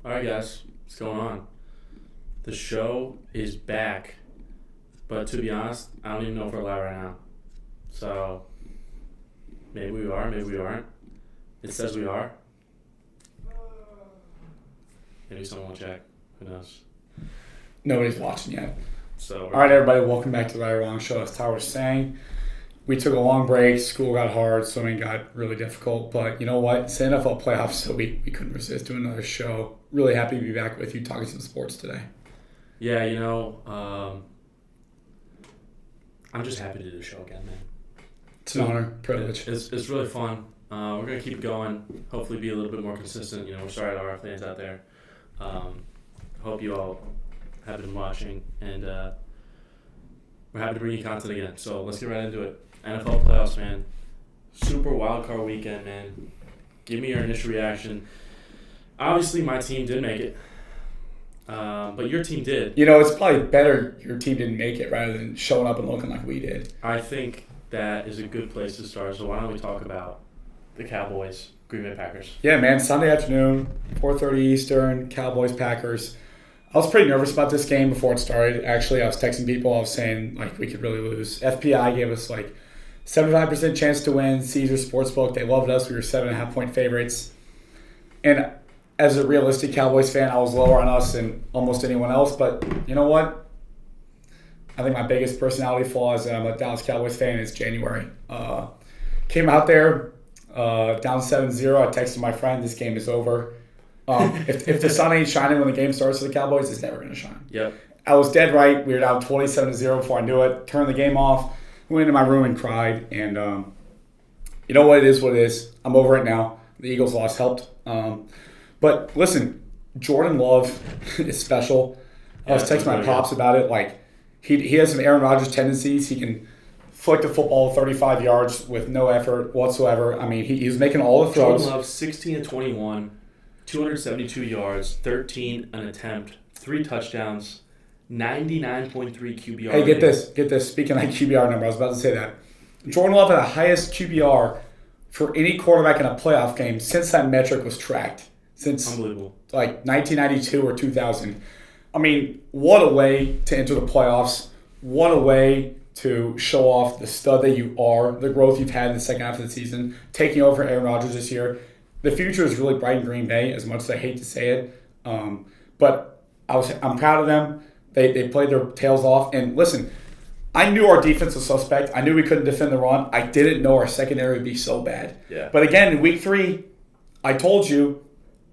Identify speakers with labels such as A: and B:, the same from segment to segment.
A: Alright, guys, what's going on? The show is back, but to be honest, I don't even know if we're live right now. So, maybe we are, maybe we aren't. It says we are. Maybe someone will check. Who knows?
B: Nobody's watching yet.
A: So,
B: All right, everybody, welcome back to the Right or Wrong Show. As Tyler was saying, we took a long break. School got hard. Swimming got really difficult. But you know what? It's the NFL playoffs, so we couldn't resist doing another show. Really happy to be back with you talking some sports today.
A: yeah, I'm just happy to do the show again, man.
B: It's an honor, privilege.
A: It's really fun. We're going to keep going, hopefully be a little bit more consistent. We're sorry to our fans out there. Hope you all have been watching, and we're happy to bring you content again. So let's get right into it. NFL playoffs, man. Super wildcard weekend, man. Give me your initial reaction. Obviously, my team did make it, but your team did.
B: You know, it's probably better your team didn't make it rather than showing up and looking like we did.
A: I think that is a good place to start. So why don't we talk about the Cowboys, Green Bay Packers?
B: Yeah, man, Sunday afternoon, 4:30 Eastern, Cowboys, Packers. I was pretty nervous about this game before it started. Actually, I was texting people. I was saying, we could really lose. FPI gave us, 75% chance to win. Caesar Sportsbook, they loved us. We were 7.5-point favorites. And as a realistic Cowboys fan, I was lower on us than almost anyone else. But you know what? I think my biggest personality flaw is that I'm a Dallas Cowboys fan. It's January. Came out there down 7-0. I texted my friend, this game is over. If the sun ain't shining when the game starts for the Cowboys, it's never going to shine.
A: Yep.
B: I was dead right. We were down 27-0 before I knew it. Turned the game off. Went into my room and cried. And you know what? It is what it is. I'm over it now. The Eagles' loss helped. But listen, Jordan Love is special. I was texting my pops about it. He has some Aaron Rodgers tendencies. He can flick the football 35 yards with no effort whatsoever. I mean, he was making all the throws.
A: Jordan Love, 16-21, 272 yards, 13 an attempt, 3 touchdowns, 99.3 QBR.
B: Hey, get this. Speaking of QBR number, I was about to say that. Jordan Love had the highest QBR for any quarterback in a playoff game since that metric was tracked. Since
A: Unbelievable.
B: 1992 or 2000. I mean, what a way to enter the playoffs. What a way to show off the stud that you are, the growth you've had in the second half of the season, taking over Aaron Rodgers this year. The future is really bright in Green Bay, as much as I hate to say it. But I'm proud of them. They played their tails off. And listen, I knew our defense was suspect. I knew we couldn't defend the run. I didn't know our secondary would be so bad.
A: Yeah.
B: But again, in week 3, I told you,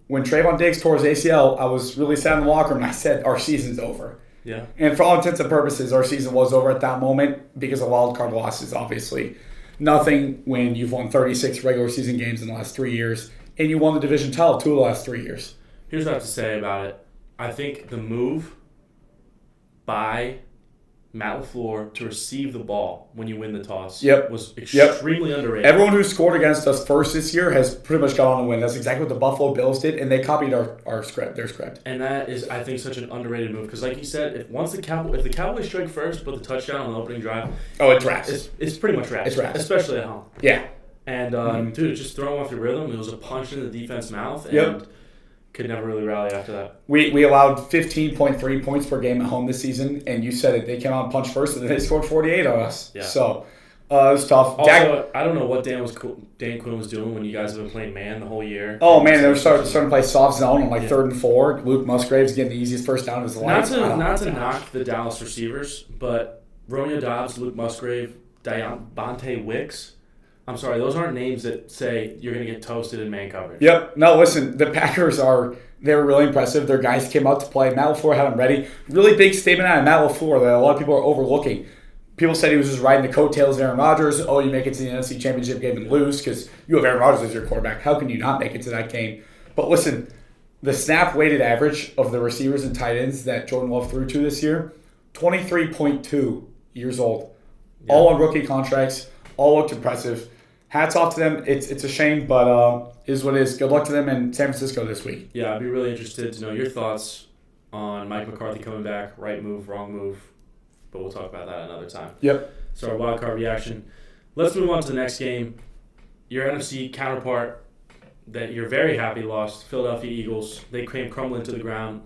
B: when Trayvon Diggs tore his ACL, I was really sad in the locker room, and I said, our season's over.
A: Yeah.
B: And for all intents and purposes, our season was over at that moment because of wild card losses, obviously. Nothing when you've won 36 regular season games in the last 3 years, and you won the division title 2 of the last 3 years.
A: Here's what I have to say about it. I think the move by Matt LaFleur to receive the ball when you win the toss was extremely underrated.
B: Everyone who scored against us first this year has pretty much gone on to win. That's exactly what the Buffalo Bills did, and they copied their script.
A: And that is, I think, such an underrated move because, like you said, if the Cowboys strike first, but the touchdown on the opening drive,
B: it's wraps.
A: It's pretty much wraps.
B: It's wraps,
A: especially at home.
B: Yeah.
A: And dude, just throwing off your rhythm. It was a punch in the defense mouth, and could never really rally after that.
B: We allowed 15.3 points per game at home this season, and you said it. They came out and punched first, and then they scored 48 on us.
A: Yeah.
B: So it was tough.
A: Also, I don't know what Dan Quinn was doing when you guys have been playing man the whole year.
B: Oh man, they were starting to play soft zone on 3rd and 4. Luke Musgrave's getting the easiest first down of his life.
A: Not to knock the Dallas receivers, but Romeo Doubs, Luke Musgrave, Bonte Wicks. I'm sorry, those aren't names that say you're going to get toasted in man coverage.
B: Yep. No, listen, the Packers they were really impressive. Their guys came out to play. Matt LaFleur had them ready. Really big statement out of Matt LaFleur that a lot of people are overlooking. People said he was just riding the coattails of Aaron Rodgers. Oh, you make it to the NFC Championship game and lose because you have Aaron Rodgers as your quarterback. How can you not make it to that game? But listen, the snap weighted average of the receivers and tight ends that Jordan Love threw to this year, 23.2 years old. Yeah. All on rookie contracts. All looked impressive. Hats off to them. It's a shame, but is what it is. Good luck to them in San Francisco this week.
A: Yeah, I'd be really interested to know your thoughts on Mike McCarthy coming back. Right move, wrong move. But we'll talk about that another time.
B: Yep.
A: So our wild card reaction. Let's move on to the next game. Your NFC counterpart, that you're very happy lost, Philadelphia Eagles. They came crumbling to the ground.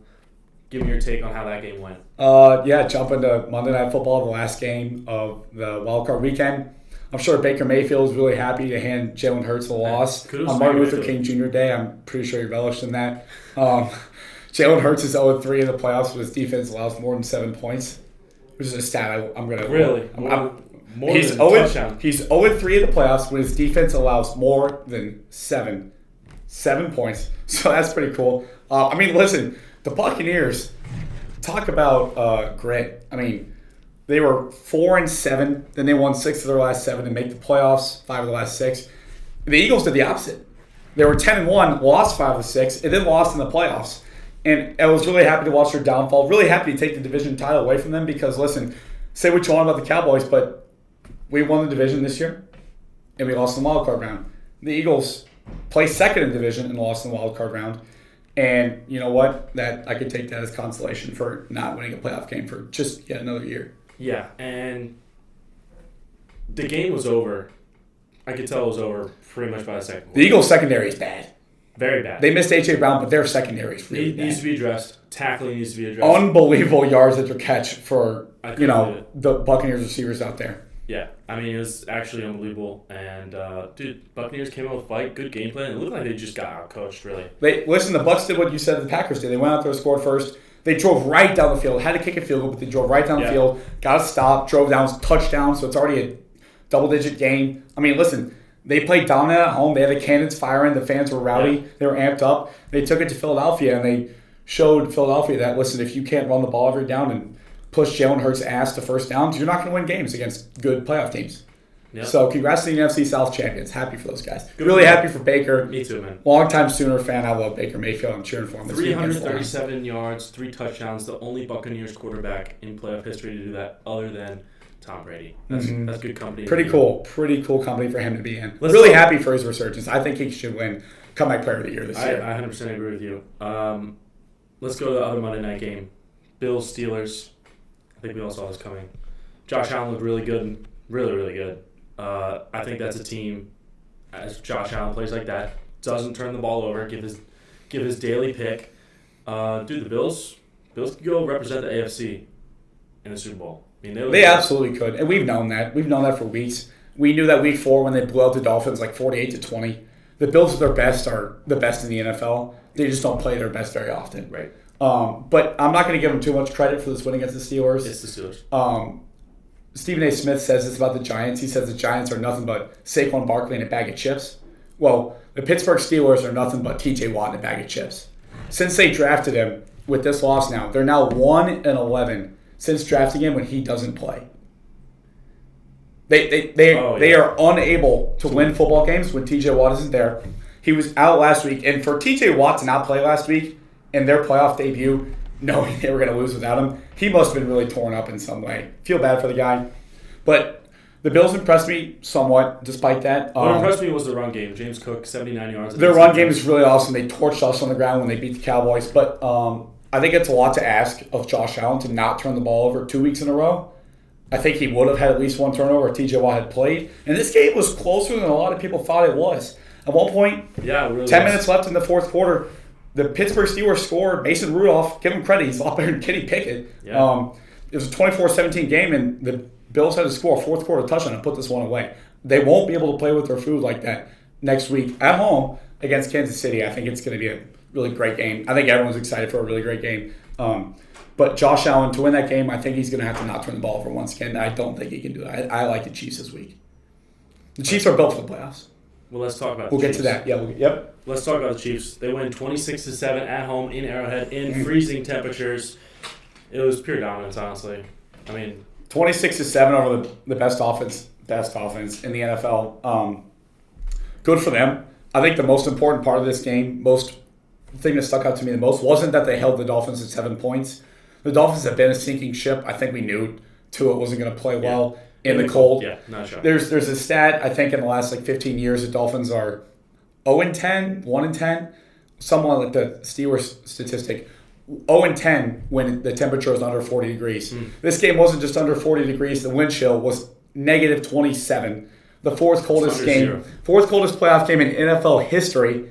A: Give me your take on how that game went.
B: Jump into Monday Night Football, the last game of the wildcard weekend. I'm sure Baker Mayfield is really happy to hand Jalen Hurts the loss on Martin Luther King Jr. Day. I'm pretty sure he relished in that. Jalen Hurts is 0-3 in the playoffs, but his defense allows more than 7 points, which is a stat I'm going to...
A: Really?
B: He's 0-3 in the playoffs when his defense allows more than 7 points. So that's pretty cool. Listen, the Buccaneers, talk about grit. They were 4-7, then they won 6 of their last 7 to make the playoffs, 5 of the last 6. The Eagles did the opposite. They were 10-1, lost 5 of the 6, and then lost in the playoffs. And I was really happy to watch their downfall. Really happy to take the division title away from them because, listen, say what you want about the Cowboys, but we won the division this year, and we lost in the wild card round. The Eagles placed second in the division and lost in the wild card round. And you know what? That I could take that as consolation for not winning a playoff game for just yet another year.
A: Yeah, and the game was over. I could tell it was over pretty much by the second quarter.
B: The Eagles' secondary is bad.
A: Very bad.
B: They missed A.J. Brown, but their secondary is really
A: It
B: bad.
A: needs to be addressed. Tackling needs to be addressed.
B: Unbelievable yards after catch for the Buccaneers receivers out there.
A: Yeah, it was actually unbelievable. And, Buccaneers came out with a fight, good game plan. It looked like they just got out-coached, really.
B: The Bucs did what you said the Packers did. They went out there, scored first. They drove right down the field. Had to kick a field goal, but they drove right down the field. Got a stop, drove down, touchdown, so it's already a double-digit game. Listen, they played dominant at home. They had the cannons firing. The fans were rowdy. Yeah. They were amped up. They took it to Philadelphia, and they showed Philadelphia that, listen, if you can't run the ball every down and push Jalen Hurts' ass to first downs, you're not going to win games against good playoff teams. Yep. So congrats to the NFC South champions. Happy for those guys. Really happy for Baker.
A: Me too, man.
B: Long-time Sooner fan. I love Baker Mayfield. I'm cheering for him.
A: 337 yards, 3 touchdowns. The only Buccaneers quarterback in playoff history to do that other than Tom Brady. That's good company.
B: Pretty cool company for him to be in. Really happy for his resurgence. I think he should win comeback player of the year this year.
A: I 100% agree with you. Let's go to the other Monday night game. Bills, Steelers. I think we all saw this coming. Josh Allen looked really good. Really, really good. I think that's a team, as Josh Allen plays like that, doesn't turn the ball over, give his daily pick. The Bills could go represent the AFC in the Super Bowl.
B: They absolutely could, and we've known that. We've known that for weeks. We knew that week 4 when they blew out the Dolphins like 48-20. The Bills at their best are the best in the NFL. They just don't play their best very often.
A: Right.
B: But I'm not going to give them too much credit for this win against the Steelers.
A: It's the Steelers.
B: Stephen A. Smith says this about the Giants. He says the Giants are nothing but Saquon Barkley and a bag of chips. Well, the Pittsburgh Steelers are nothing but T.J. Watt and a bag of chips. Since they drafted him, with this loss now, they're now 1-11 since drafting him when he doesn't play. They are unable to win football games when T.J. Watt isn't there. He was out last week, and for T.J. Watt to not play last week in their playoff debut, knowing they were going to lose without him, he must have been really torn up in some way. Feel bad for the guy. But the Bills impressed me somewhat despite that.
A: What impressed me was the run game. James Cook, 79 yards.
B: Their run game is really awesome. They torched us on the ground when they beat the Cowboys. But I think it's a lot to ask of Josh Allen to not turn the ball over 2 weeks in a row. I think he would have had at least one turnover if T.J. Watt had played. And this game was closer than a lot of people thought it was. At one point,
A: really
B: 10 minutes left in the fourth quarter, the Pittsburgh Steelers scored. Mason Rudolph, give him credit, he's a lot better than Kenny Pickett. Yeah. It was a 24-17 game, and the Bills had to score a fourth quarter touchdown and put this one away. They won't be able to play with their food like that next week at home against Kansas City. I think it's going to be a really great game. I think everyone's excited for a really great game. But Josh Allen, to win that game, I think he's going to have to not turn the ball over once again. I don't think he can do that. I like the Chiefs this week. The Chiefs are built for the playoffs.
A: Well, let's talk about
B: the Chiefs. We'll get to that. Yeah. Yep.
A: Let's talk about the Chiefs. They win 26-7 at home in Arrowhead in freezing temperatures. It was pure dominance, honestly.
B: 26-7 over the best offense in the NFL. Good for them. I think the most important part of this game, the thing that stuck out to me the most, wasn't that they held the Dolphins at 7 points. The Dolphins have been a sinking ship. I think we knew Tua wasn't going to play well in the cold.
A: Yeah, not sure.
B: There's a stat, I think, in the last 15 years, the Dolphins are 0-10, 1-10, somewhat like the Steelers statistic. 0-10 when the temperature is under 40 degrees. This game wasn't just under 40 degrees. The wind chill was -27. The fourth coldest playoff game in NFL history.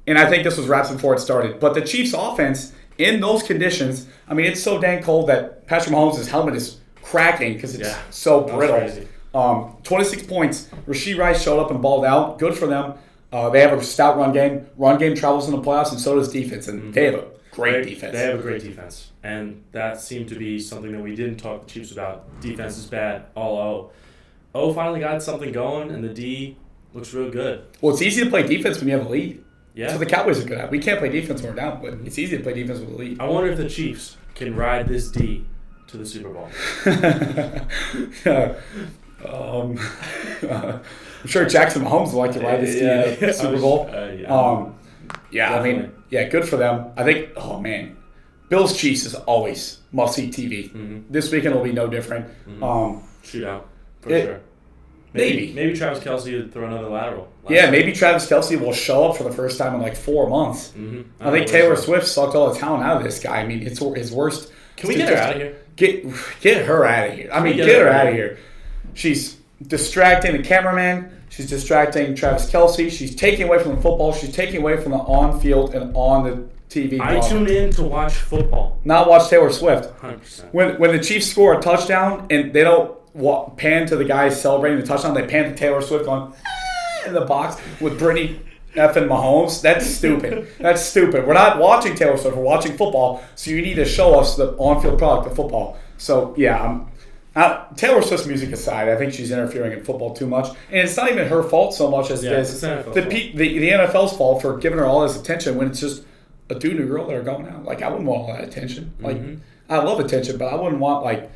B: And I think this was wraps before it started. But the Chiefs' offense, in those conditions, I mean, it's so dang cold that Patrick Mahomes' helmet is cracking because it's so brittle.
A: Crazy.
B: 26 points. Rashee Rice showed up and balled out. Good for them. They have a stout run game. Run game travels in the playoffs, and so does defense. And they have a great defense.
A: They have a great defense. And that seemed to be something that we didn't talk to the Chiefs about. Defense is bad. All O. O finally got something going, and the D looks real good.
B: Well, it's easy to play defense when you have a lead.
A: Yeah.
B: So the Cowboys are good at it. We can't play defense when we're down, but it's easy to play defense with a lead.
A: I wonder if the Chiefs can ride this D to the Super Bowl.
B: I'm sure Jackson Mahomes would like to ride this team to the Super Bowl. I mean, good for them. I think, Bills Chiefs is always must-see TV.
A: Mm-hmm.
B: This weekend will be no different.
A: Shootout, for sure. Maybe Travis Kelce would throw another lateral.
B: Maybe Travis Kelce will show up for the first time in like 4 months.
A: Mm-hmm.
B: I think Taylor Swift sucked all the talent out of this guy. I mean, it's his worst.
A: Can we get her out of here?
B: Get her out of here. I mean, get her out of here. She's distracting the cameraman. She's distracting Travis Kelce. She's taking away from the football. She's taking away from the on-field and on the TV.
A: I tune in to watch football.
B: Not watch Taylor Swift.
A: 100%.
B: When the Chiefs score a touchdown and they don't pan to the guys celebrating the touchdown, they pan to Taylor Swift going in the box with Brittany effing Mahomes. That's stupid. That's stupid. We're not watching Taylor Swift. We're watching football. So you need to show us the on-field product of football. So Taylor Swift's music aside, I think she's interfering in football too much, and it's not even her fault so much as it is the NFL's fault for giving her all this attention when it's just a dude and a girl that are going out. Like, I wouldn't want all that attention. Like, I love attention, but I wouldn't want like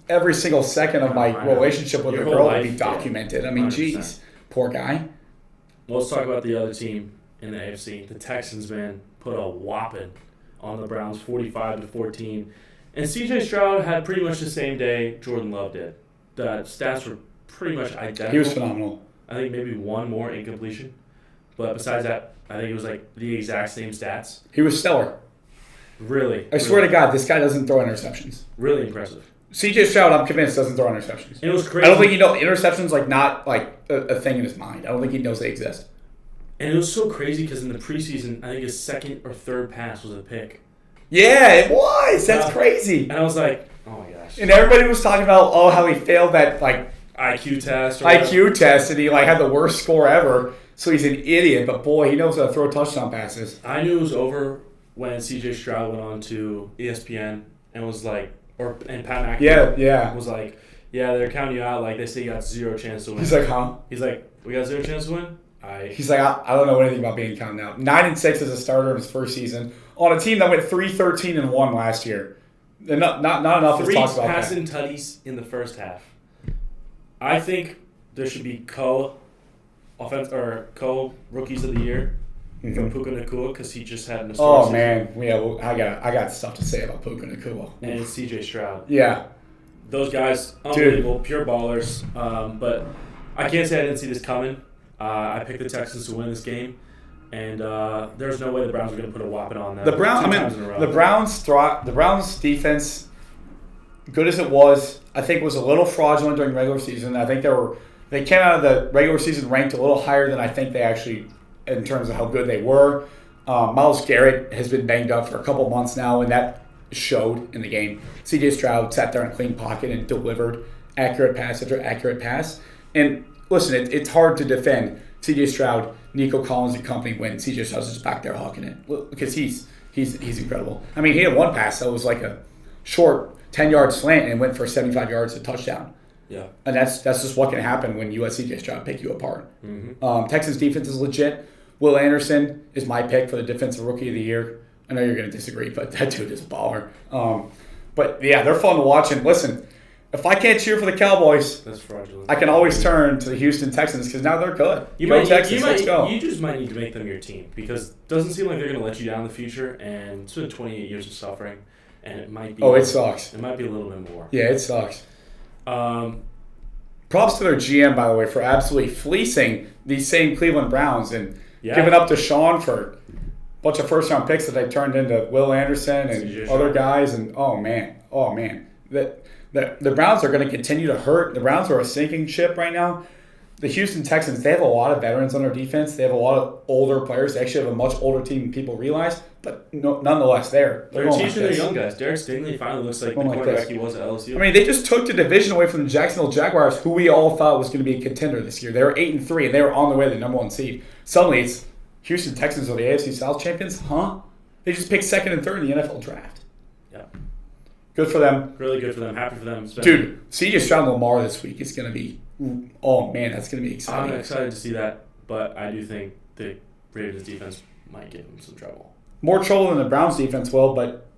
B: every single second of my relationship with a girl to be documented. I mean, 100%. Geez, poor guy.
A: Well, let's talk about the other team in the AFC. The Texans, man, put a whopping on the Browns, 45-14. And C.J. Stroud had pretty much the same day Jordan Love did. The stats were pretty much identical.
B: He was phenomenal.
A: I think maybe one more incompletion. But besides that, I think it was like the exact same stats.
B: He was stellar.
A: Really.
B: I swear to God, this guy doesn't throw interceptions.
A: Really impressive.
B: C.J. Stroud, I'm convinced, doesn't throw interceptions.
A: And it was crazy.
B: I don't think interceptions like not like a thing in his mind. I don't think he knows they exist.
A: And it was so crazy because in the preseason, I think his second or third pass was a pick.
B: Yeah, it was. That's crazy.
A: And I was like, oh my gosh.
B: And everybody was talking about how he failed that like
A: IQ test.
B: And he like had the worst score ever. So he's an idiot, but boy, he knows how to throw touchdown passes.
A: I knew it was over when C.J. Stroud went on to ESPN and was like, and Pat McAfee was like, yeah, they're counting you out. Like they say you got zero chance to win.
B: He's like, huh?
A: He's like, we got zero chance to win.
B: He's like, I don't know anything about being counted out. 9-6 as a starter in his first season on a team that went 3-13-1 last year. And not enough is talked about that.
A: 3 passing tutties in the first half. I think there should be co-rookies of the year from Puka Nacua because he just had an
B: Oh man, I got stuff to say about Puka Nacua.
A: And C.J. Stroud.
B: Yeah,
A: those guys, unbelievable, pure ballers. But I can't say I didn't see this coming. I picked the Texans to win this game, and there's no way the Browns are going to put a whopping on them. The
B: Browns defense, good as it was, I think was a little fraudulent during regular season. I think they came out of the regular season ranked a little higher than I think they actually, in terms of how good they were. Myles Garrett has been banged up for a couple months now, and that showed in the game. C.J. Stroud sat there in a clean pocket and delivered accurate pass after accurate pass. And listen, it's hard to defend C.J. Stroud, Nico Collins and company when C.J. Stroud's just back there hawking it because he's incredible. I mean, he had one pass that was like a short 10-yard slant and went for 75 yards to touchdown.
A: Yeah,
B: and that's just what can happen when you let C.J. Stroud pick you apart.
A: Mm-hmm.
B: Texans defense is legit. Will Anderson is my pick for the defensive rookie of the year. I know you're going to disagree, but that dude is a baller. But yeah, they're fun to watch. And listen, if I can't cheer for the Cowboys,
A: that's fraudulent.
B: I can always turn to the Houston Texans because now they're good. Let's go.
A: You just might need to make them your team because it doesn't seem like they're going to let you down in the future. And it's been 28 years of suffering, and it might be.
B: Oh, it sucks.
A: It might be a little bit more.
B: Yeah, it sucks. Props to their GM, by the way, for absolutely fleecing these same Cleveland Browns and giving up to Sean for a bunch of first-round picks that they turned into Will Anderson and other guys. And oh man, the Browns are going to continue to hurt. The Browns are a sinking ship right now. the Houston Texans, they have a lot of veterans on their defense. They have a lot of older players. They actually have a much older team than people realize. But nonetheless, they're
A: They're
B: going
A: teaching
B: like
A: their
B: this.
A: young guys. Derek Stingley finally looks like the
B: Going like
A: quarterback
B: this.
A: he was at LSU.
B: I mean, they just took the division away from the Jacksonville Jaguars, who we all thought was going to be a contender this year. They were 8-3, and they were on the way to the number 1 seed. Suddenly, it's Houston Texans are the AFC South champions? Huh? They just picked 2nd and 3rd in the NFL draft.
A: Yeah.
B: Good for them.
A: Really good for them. Happy for them.
B: Dude, C.J. Stroud and Lamar this week is going to be, oh man, that's going to be exciting.
A: I'm excited to see that, but I do think the Ravens defense might give them some trouble.
B: More trouble than the Browns defense will, but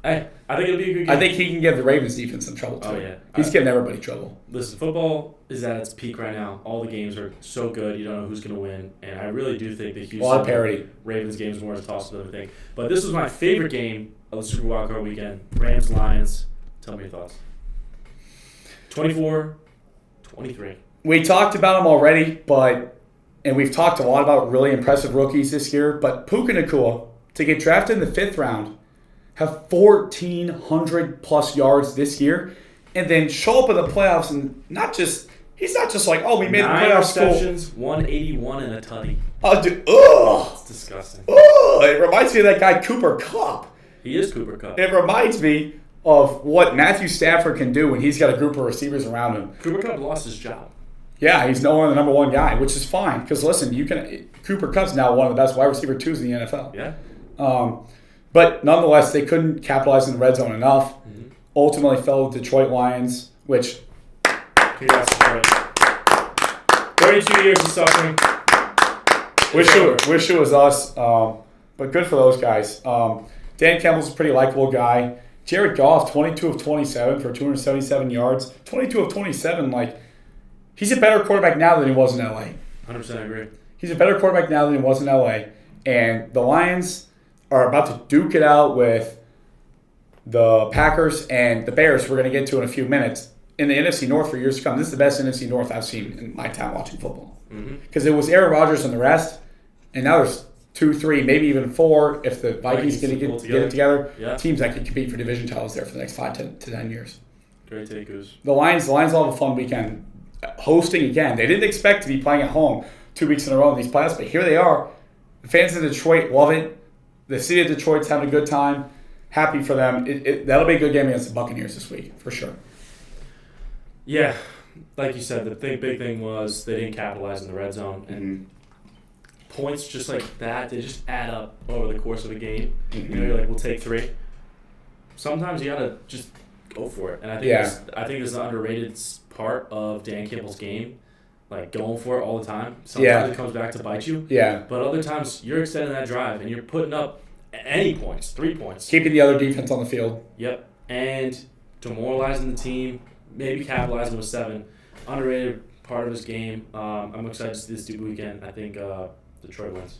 A: Hey, I think it'll be a good game.
B: I think he can give the Ravens defense some trouble too.
A: Oh, yeah.
B: He's giving everybody trouble.
A: Listen, football is at its peak right now. All the games are so good, you don't know who's going to win. And I really do think the
B: A lot of
A: Houston
B: parity.
A: Ravens game is more of a toss than everything. But this was my favorite game of the Super Wildcard weekend. Rams-Lions. Tell me your thoughts. 24-23.
B: We talked about him already, and we've talked a lot about really impressive rookies this year, but Puka Nacua, to get drafted in the 5th round, have 1,400 plus yards this year, and then show up in the playoffs and he's not just like, oh, we made the
A: 9
B: playoffs. Cool.
A: receptions, 181 and a tutty.
B: Oh, dude, ugh.
A: It's disgusting.
B: Ugh. It reminds me of that guy Cooper Kupp.
A: He is Cooper Kupp.
B: It reminds me of what Matthew Stafford can do when he's got a group of receivers around him.
A: Cooper Kupp lost his job.
B: Yeah, he's no longer the number 1 guy, which is fine. Because listen, Cooper Kupp's now one of the best wide receiver 2s in the NFL.
A: Yeah.
B: But nonetheless, they couldn't capitalize in the red zone enough.
A: Mm-hmm.
B: Ultimately fell to Detroit Lions, which
A: Congrats, Detroit. 32 years of suffering.
B: wish it was us. But good for those guys. Dan Campbell's a pretty likable guy. Jared Goff, 22 of 27 for 277 yards. 22 of 27, he's a better quarterback now than he was in LA.
A: 100% agree.
B: He's a better quarterback now than he was in LA. And the Lions are about to duke it out with the Packers and the Bears, we're going to get to in a few minutes, in the NFC North for years to come. This is the best NFC North I've seen in my time watching football. Because it was Aaron Rodgers and the rest, and now there's 2, 3, maybe even 4 if the Vikings get it together.
A: Yeah.
B: Teams that can compete for division titles there for the next 5 to 10 years.
A: Great take, Goose.
B: The Lions will have a fun weekend hosting again. They didn't expect to be playing at home 2 weeks in a row in these playoffs, but here they are. The fans in Detroit love it. The city of Detroit's having a good time. Happy for them. That'll be a good game against the Buccaneers this week, for sure.
A: Yeah, like you said, the big thing was they didn't capitalize in the red zone. And points just like that, they just add up over the course of a game.
B: Mm-hmm.
A: You know, you're like, we'll take 3. Sometimes you got to just go for it. And I think this is the underrated part of Dan Campbell's game. Like, going for it all the time. Sometimes it comes back to bite you.
B: Yeah.
A: But other times, you're extending that drive, and you're putting up any points, 3 points.
B: Keeping the other defense on the field.
A: Yep. And demoralizing the team, maybe capitalizing with 7. Underrated part of his game. I'm excited to see this weekend. I think Detroit wins.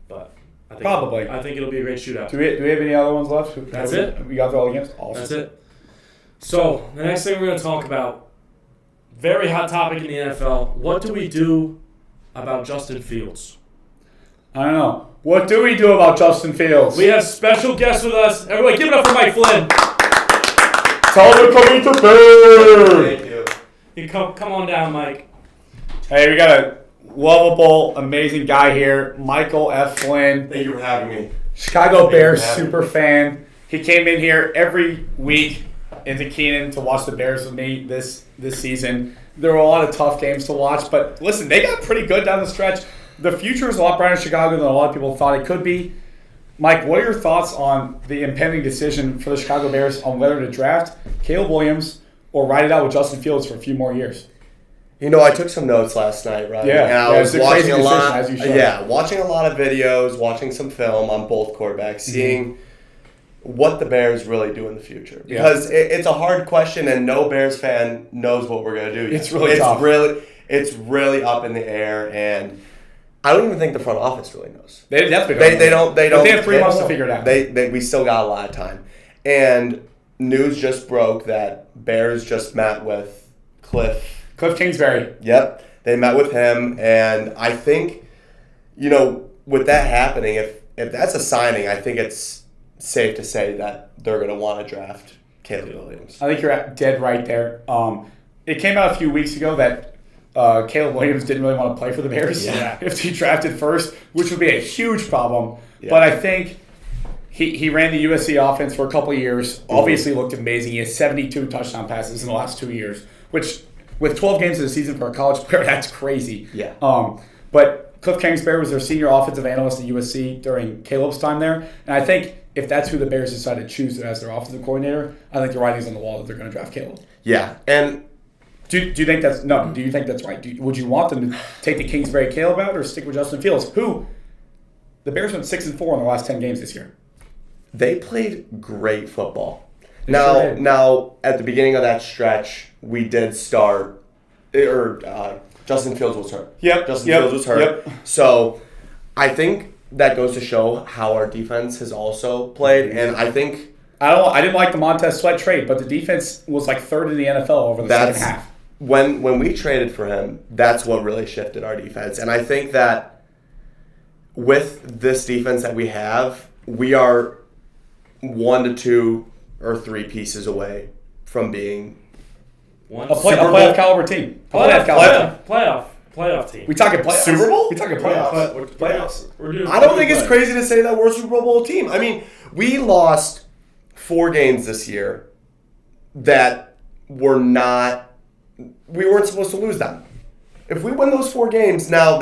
A: But I think
B: Probably.
A: I think it'll be a great shootout.
B: Do we have any other ones left?
A: That's it.
B: We got through all the games? Awesome.
A: That's it. So, the next thing we're going to talk about, very hot topic in the NFL. What do we do about Justin Fields?
B: I don't know. What do we do about Justin Fields?
A: We have special guests with us. Everybody, give it up for Mike Flynn.
B: Tell them coming to Bird.
C: Thank you.
A: You come on down, Mike.
B: Hey, we got a lovable, amazing guy here, Michael F. Flynn,
C: Thank you for having me.
B: Chicago Bears
C: Thank you for
B: super fan. He came in here every week into Keenan to watch the Bears with me this season. There were a lot of tough games to watch, but listen, they got pretty good down the stretch. The future is a lot brighter in Chicago than a lot of people thought it could be. Mike, what are your thoughts on the impending decision for the Chicago Bears on whether to draft Caleb Williams or ride it out with Justin Fields for a few more years?
C: You know, I took some notes last night, right?
B: Yeah,
C: and I was
B: it's a
C: watching
B: crazy
C: a
B: decision,
C: lot.
B: as you should.
C: Yeah, watching a lot of videos, watching some film on both quarterbacks, seeing what the Bears really do in the future. Because it's a hard question, and no Bears fan knows what we're gonna do yet.
B: It's really tough.
C: It's really up in the air, and I don't even think the front office really knows.
B: They definitely don't.
C: They don't.
B: But they have 3 months
C: don't
B: to figure it out.
C: We still got a lot of time, and news just broke that Bears just met with Cliff
B: Kingsbury.
C: Yep. They met with him, and I think, with that happening, if that's a signing, I think it's safe to say that they're going to want to draft Caleb Williams.
B: I think you're dead right there. It came out a few weeks ago that Caleb Williams didn't really want to play for the Bears
C: Yeah.
B: if he drafted first, which would be a huge problem.
C: Yeah.
B: But I think he ran the USC offense for a couple of years. Obviously looked amazing. He has 72 touchdown passes in the last 2 years, which with 12 games of the season for a college player, that's crazy.
C: Yeah.
B: But Cliff Kingsbury was their senior offensive analyst at USC during Caleb's time there. And I think if that's who the Bears decide to choose as their offensive coordinator, I think the writing's on the wall that they're going to draft Caleb.
C: Yeah, and
B: Do you think that's no? Do you think that's right? Would you want them to take the Kingsbury Caleb out or stick with Justin Fields? Who the Bears went 6-4 in the last 10 games this year.
C: they played great football.
B: They sure did.
C: Now at the beginning of that stretch, we did start, Justin Fields was hurt. Justin Fields was hurt.
B: Yep.
C: So I think that goes to show how our defense has also played, and I think
B: I didn't like the Montez Sweat trade, but the defense was like third in the NFL over the second half.
C: when we traded for him, that's what really shifted our defense. And I think that with this defense that we have, we are 1 to 2 or 3 pieces away from being
A: One
B: A playoff caliber team.
A: playoff team.
B: We talking playoffs.
C: Super Bowl?
B: We talking playoffs.
C: Playoffs.
A: We're doing
C: I don't think it's
A: play.
C: crazy to say that we're a Super Bowl team. I mean, we lost 4 games this year that we weren't supposed to lose them. If we win those 4 games, now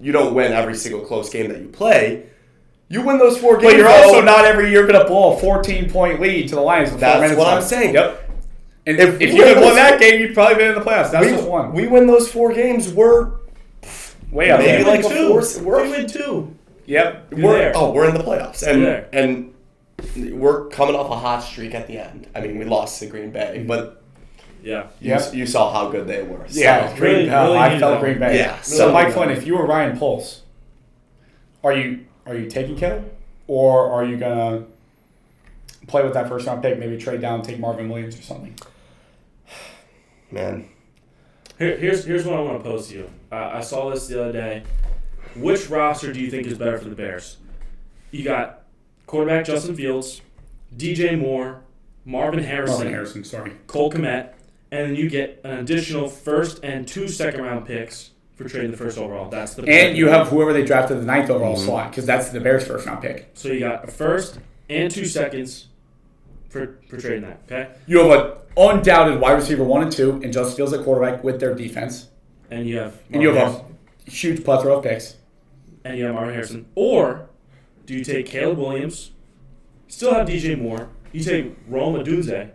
C: you don't win every single close game that you play. You win those 4 games.
B: But you're also not every year going to blow a 14-point lead to the Lions. With 4
C: That's
B: minutes
C: what I'm
B: left.
C: saying.
B: Yep. And
C: If
B: if
C: we
B: you had
C: win
B: won
C: those-
B: that game, you'd probably been in the playoffs. That's just one.
C: We win those 4 games, we're
B: Way up
C: maybe
B: there.
C: like a 4.
A: We win 2.
B: Yep.
A: there.
C: We're in the playoffs,
A: there.
C: and we're coming off a hot streak at the end. I mean, we lost to Green Bay, but
A: Yeah.
C: you saw how good they were. So,
B: Yeah,
A: really- really
B: I
A: needed
B: felt
A: them.
B: Green Bay.
C: Yeah,
B: So,
C: really
B: Mike
C: needed
B: Flynn, if you were Ryan Poles, are you taking Caleb, or are you gonna play with that first round pick? Maybe trade down, take Marvin Williams or something.
C: man.
A: Here's what I want to pose to you. I saw this the other day. Which roster do you think is better for the Bears? You got quarterback Justin Fields, DJ Moore, Marvin Harrison,
B: Sorry.
A: Cole Kmet, and then you get an additional first and 2 second-round picks for trading the first overall. That's the
B: And you have whoever they drafted the 9th overall slot, because that's the Bears' first round pick.
A: So you got a first and 2 seconds for trading that. Okay,
B: You have an undoubted wide receiver 1 and 2, and Justin Fields at quarterback with their defense,
A: and you have
B: and you
A: Marvin
B: have a huge plethora of picks.
A: and you have Marvin Harrison. Or do you take Caleb Williams, still have DJ Moore, you take Rome Odunze,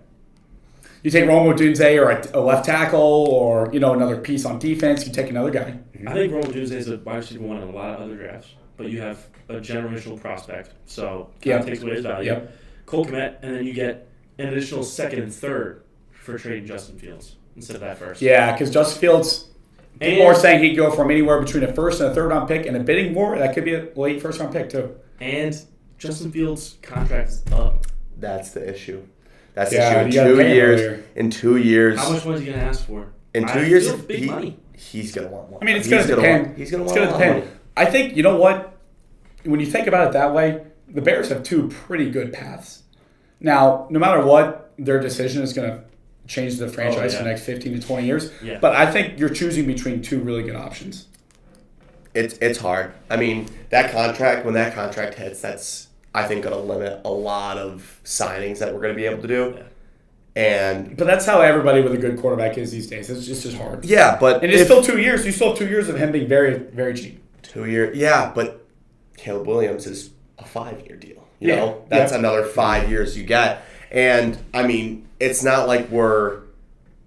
B: You take Romo Dunze or a left tackle, or another piece on defense. You take another guy.
A: I think Rome Odunze is a wide receiver 1 in a lot of other drafts, but you have a generational prospect, so kind of takes away his value.
B: Yep.
A: Cole Kmet, and then you get an additional second and third for trading Justin Fields instead of that first.
B: Yeah, because Justin Fields, people
A: And-
B: are saying he'd go from anywhere between a first and a third round pick, and a bidding war that could be a late first round pick too.
A: And Justin Fields' contract is up.
C: That's the issue. That's
B: Yeah,
C: the
B: you gotta
C: issue.
B: pay him earlier.
C: In 2 years.
A: How much money is he going to ask for?
C: In 2
A: I
C: years,
A: feel big money.
C: he's gonna want more.
B: I mean, it's
C: He's
B: going to depend.
C: He's gonna
B: It's
C: want
B: going
C: a
B: to
C: lot of
B: depend.
C: money.
B: I think you know what. When you think about it that way, the Bears have 2 pretty good paths. Now, no matter what, their decision is going to change the franchise
A: yeah.
B: for the next 15 to 20 years.
A: Yeah.
B: But I think you're choosing between 2 really good options.
C: It's hard. I mean, when that contract hits, that's I think going to limit a lot of signings that we're going to be able to do.
A: Yeah.
C: And
B: But that's how everybody with a good quarterback is these days. It's just as hard.
C: yeah, but
B: And it's still 2 years. You still have 2 years of him being very, very cheap.
C: 2 years. Yeah, but Caleb Williams is a 5-year deal. You
B: Yeah.
C: know, that's
B: Yeah.
C: another 5 years you get. And I mean, it's not like we're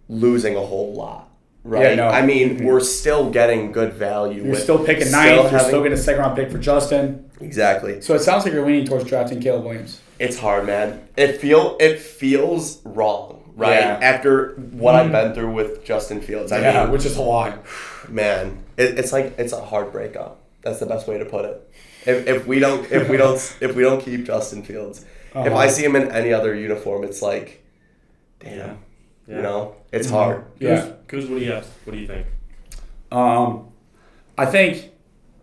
C: losing a whole lot, right?
B: Yeah, no.
C: I mean, we're still getting good value.
B: You're
C: with
B: still picking
C: still
B: 9th. You're
C: having-
B: still getting a second round pick for Justin.
C: Exactly.
B: So it sounds like you're leaning towards drafting Caleb Williams.
C: It's hard, man. It feels wrong, right?
B: Yeah.
C: After what I've been through with Justin Fields. I mean,
B: which is a lot.
C: man, it's like it's a hard breakup. That's the best way to put it. If we don't keep Justin Fields, if I see him in any other uniform, it's like, damn,
A: Yeah.
C: you know, it's hard.
B: Yeah.
A: Kuz, what do you have? What do you think?
B: I think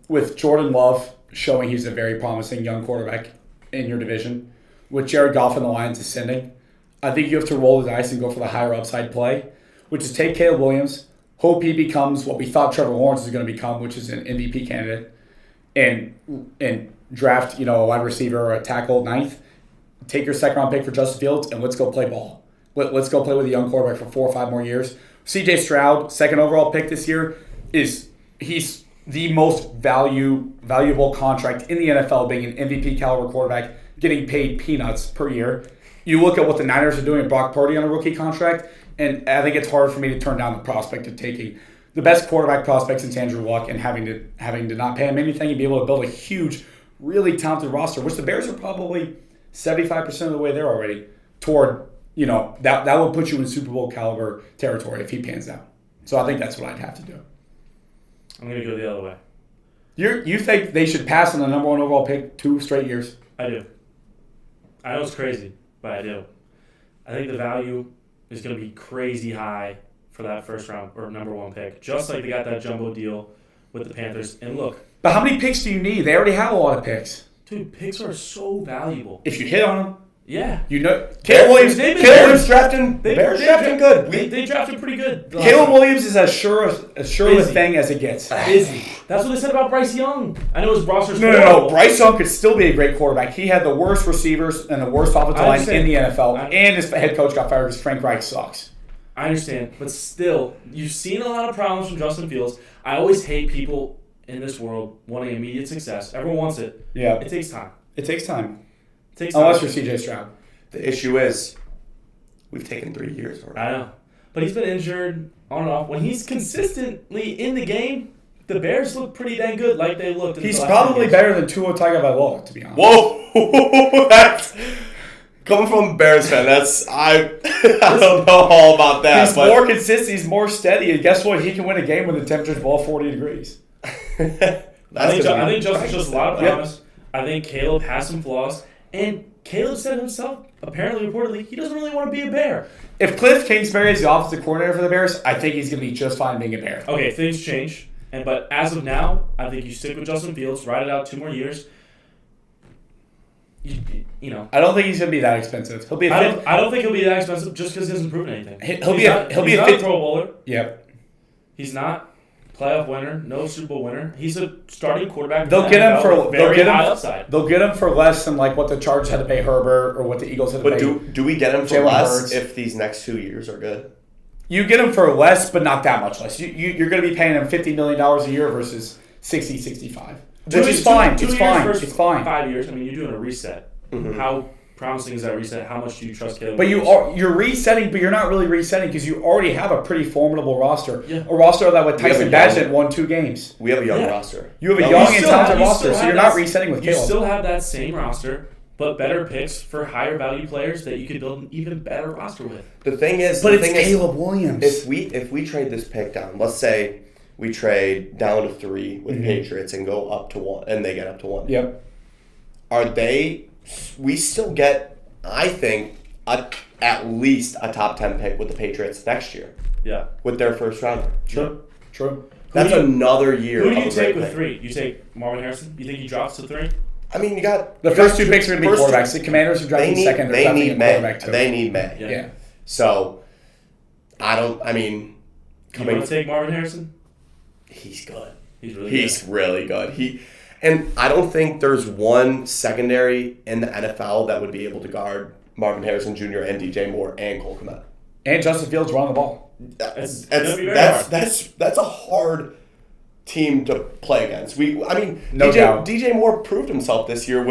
B: with Jordan Love showing he's a very promising young quarterback in your division, with Jared Goff and the Lions ascending, I think you have to roll the dice and go for the higher upside play, which is take Caleb Williams, Hope he becomes what we thought Trevor Lawrence was going to become, which is an MVP candidate, and draft a wide receiver or a tackle ninth. Take your second round pick for Justin Fields and let's go play ball. Let's go play with a young quarterback for 4 or 5 more years. C.J. Stroud, second overall pick this year, he's the most valuable contract in the NFL, being an MVP caliber quarterback, getting paid peanuts per year. You look at what the Niners are doing with Brock Purdy on a rookie contract, and I think it's hard for me to turn down the prospect of taking the best quarterback prospect since Andrew Luck and having to not pay him anything and be able to build a huge, really talented roster, which the Bears are probably 75% of the way there already toward, that would put you in Super Bowl caliber territory if he pans out. So I think that's what I'd have to do.
A: I'm going to go the other way.
B: You think they should pass on the number 1 overall pick 2 straight years?
A: I do. I know it's crazy, but I do. I think the value is going to be crazy high for that first round or number 1 pick, just like they got that jumbo deal with the Panthers. And look.
B: But how many picks do you need? They already have a lot of picks.
A: Dude, picks are so valuable.
B: If you hit on them.
A: Yeah.
B: Caleb Williams drafting good.
A: They drafted pretty good.
B: Caleb Williams is as sure a thing as it gets.
A: Busy. That's what they said about Bryce Young. I know his roster's
B: No. Bryce Young could still be a great quarterback. He had the worst receivers and the worst offensive line in the NFL, and his head coach got fired because Frank Reich sucks.
A: I understand, but still, you've seen a lot of problems from Justin Fields. I always hate people in this world wanting immediate success. Everyone wants it.
B: Yeah.
A: It takes time.
B: Unless you're C.J. Stroud.
C: The issue is, we've taken 3 years already.
A: I know. But he's been injured on and off. When he's consistently in the game, the Bears look pretty dang good like they looked.
B: He's probably better than Tua Tagovailoa, to be honest.
C: Whoa! That's... Coming from a Bears fan, I don't know all about that.
B: He's more consistent. He's more steady. And guess what? He can win a game when the temperature's below 40 degrees.
A: I think Justin's just a lot of promise. I think Caleb has some flaws. And Caleb said himself, apparently, reportedly, he doesn't really want to be a Bear.
B: If Cliff Kingsbury is the offensive coordinator for the Bears, I think he's going to be just fine being a Bear.
A: Okay, things change. But as of now, I think you stick with Justin Fields, ride it out 2 more years.
B: I don't think he's going to be that expensive. He'll be.
A: I don't think he'll be that expensive just because he hasn't proven anything.
B: He'll be a
A: Pro Bowler.
B: Yep.
A: He's not playoff winner, no Super Bowl winner. He's a starting quarterback.
B: They'll get him for
A: very high upside.
B: They'll get him for less than like what the Chargers had to pay Herbert or what the Eagles had to pay.
C: But do we get him for
B: Jalen
C: less
B: Hurts.
C: if these next 2 years are good?
B: You get him for less, but not that much less. You're going to be paying him $50 million a year versus 60, 65. Which is fine. It's fine.
A: 5 years. I mean, you're doing a reset. Mm-hmm. How promising is that reset? How much do you trust Caleb?
B: But you're resetting, but you're not really resetting because you already have a pretty formidable roster.
A: Yeah.
B: A roster that with Tyson Bagent won 2 games.
C: We have a young roster.
B: You have a young and talented roster, so you're not resetting with Caleb.
A: You still have that same roster, but better picks for higher value players that you could build an even better roster with.
C: The thing is,
B: Caleb Williams.
C: If we trade this pick down, let's say we trade down to 3 with Patriots and go up to 1, and they get up to 1.
B: Yep.
C: We still get, I think, at least a top 10 pick with the Patriots next year.
A: Yeah.
C: With their first rounder.
B: True.
C: That's another year.
A: Who do you take with 3? You take Marvin Harrison? You think he drops to 3?
C: I mean, you got
B: the first 2 picks are going to be quarterbacks. The Commanders are drafting second.
C: They need May.
B: Too.
C: They need May.
A: Yeah.
C: So,
A: You want to take Marvin Harrison?
C: He's good.
A: He's
C: really good. And I don't think there's one secondary in the NFL that would be able to guard Marvin Harrison Jr. and DJ Moore and Cole Kmet.
B: And Justin Fields running the ball.
C: That's a hard team to play against. DJ Moore proved himself this year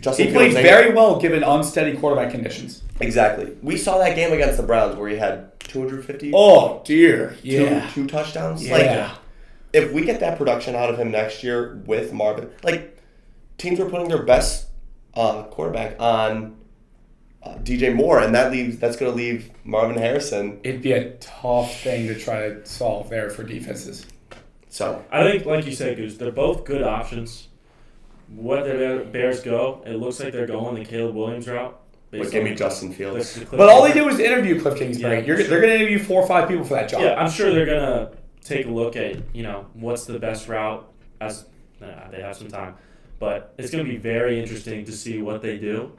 C: Justin
B: He played very well given unsteady quarterback conditions.
C: Exactly. We saw that game against the Browns where he had 250.
B: Oh dear. Yeah.
C: Two touchdowns.
B: Yeah.
C: If we get that production out of him next year with Marvin, teams are putting their best quarterback on DJ Moore, and that's going to leave Marvin Harrison.
B: It'd be a tough thing to try to solve there for defenses.
C: So
A: I think, like you said, Goose, they're both good options. What the Bears go, it looks like they're going the Caleb Williams route.
C: But give me Justin Fields.
B: But all they do is interview Cliff Kingsbury.
A: Yeah,
B: They're going to interview 4 or 5 people for that job.
A: Yeah, I'm sure they're going to take a look at, what's the best route as they have some time. But it's going to be very interesting to see what they do.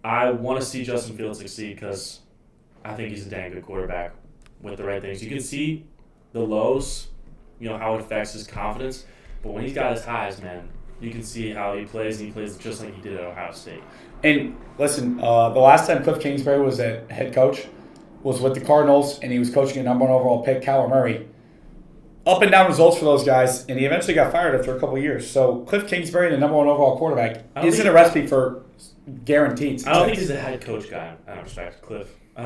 A: I want to see Justin Fields succeed because I think he's a dang good quarterback. with the right things. You can see the lows, how it affects his confidence. But when he's got his highs, man, you can see how he plays, and he plays just like he did at Ohio State.
B: And listen, the last time Cliff Kingsbury was a head coach was with the Cardinals, and he was coaching a number one overall pick, Kyler Murray. Up and down results for those guys, and he eventually got fired after a couple of years. So Cliff Kingsbury, the number one overall quarterback, isn't a recipe for guaranteed success.
A: I don't think he's a head coach guy. I don't respect Cliff. I